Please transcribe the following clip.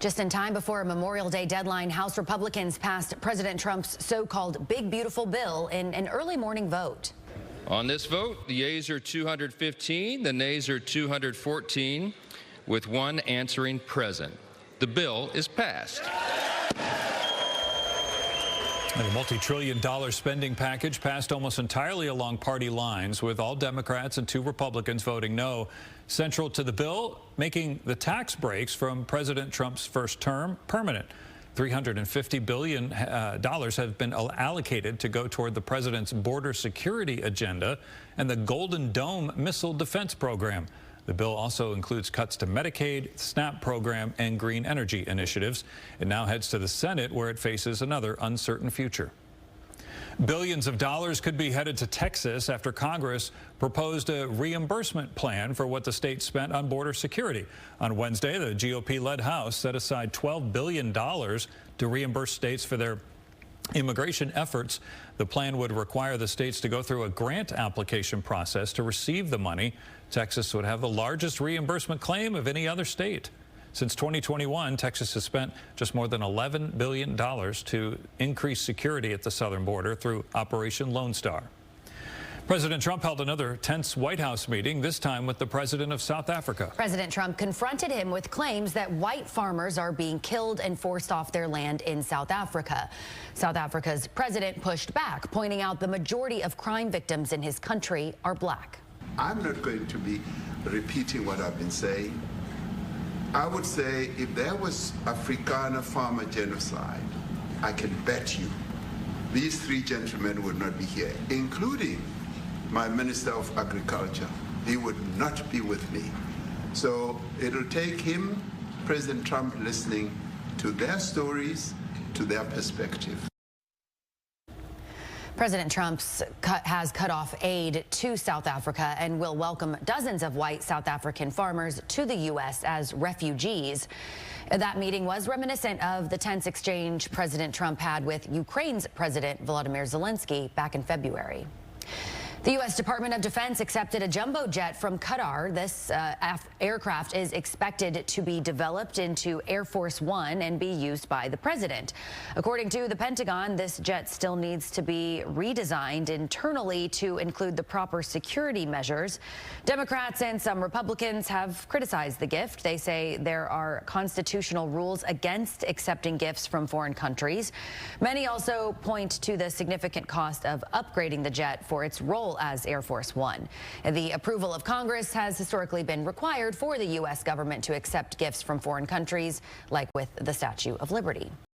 Just in time before a Memorial Day deadline, House Republicans passed President Trump's so-called Big Beautiful Bill in an early morning vote. On this vote, the yeas are 215, the nays are 214, with one answering present. The bill is passed. And the multi-trillion-dollar spending package passed almost entirely along party lines, with all Democrats and 2 Republicans voting no. Central to the bill, making the tax breaks from President Trump's first term permanent. $350 billion have been allocated to go toward the president's border security agenda and the Golden Dome missile defense program. The bill also includes cuts to Medicaid, SNAP program, and green energy initiatives. It now heads to the Senate, where it faces another uncertain future. Billions of dollars could be headed to Texas after Congress proposed a reimbursement plan for what the state spent on border security. On Wednesday, the GOP-led House set aside $12 billion to reimburse states for their immigration efforts. The plan would require the states to go through a grant application process to receive the money. Texas would have the largest reimbursement claim of any other state. Since 2021, Texas has spent just more than $11 billion to increase security at the southern border through Operation Lone Star. President Trump held another tense White House meeting, this time with the president of South Africa. President Trump confronted him with claims that white farmers are being killed and forced off their land in South Africa. South Africa's president pushed back, pointing out the majority of crime victims in his country are black. I'm not going to be repeating what I've been saying. I would say if there was Afrikaner farmer genocide, I can bet you these 3 gentlemen would not be here, including my Minister of Agriculture. He would not be with me. So it'll take him, President Trump, listening to their stories, to their perspective. President Trump has cut off aid to South Africa and will welcome dozens of white South African farmers to the U.S. as refugees. That meeting was reminiscent of the tense exchange President Trump had with Ukraine's President Volodymyr Zelensky back in February. The U.S. Department of Defense accepted a jumbo jet from Qatar. This aircraft is expected to be developed into Air Force One and be used by the president. According to the Pentagon, this jet still needs to be redesigned internally to include the proper security measures. Democrats and some Republicans have criticized the gift. They say there are constitutional rules against accepting gifts from foreign countries. Many also point to the significant cost of upgrading the jet for its role as Air Force One. The approval of Congress has historically been required for the U.S. government to accept gifts from foreign countries, like with the Statue of Liberty.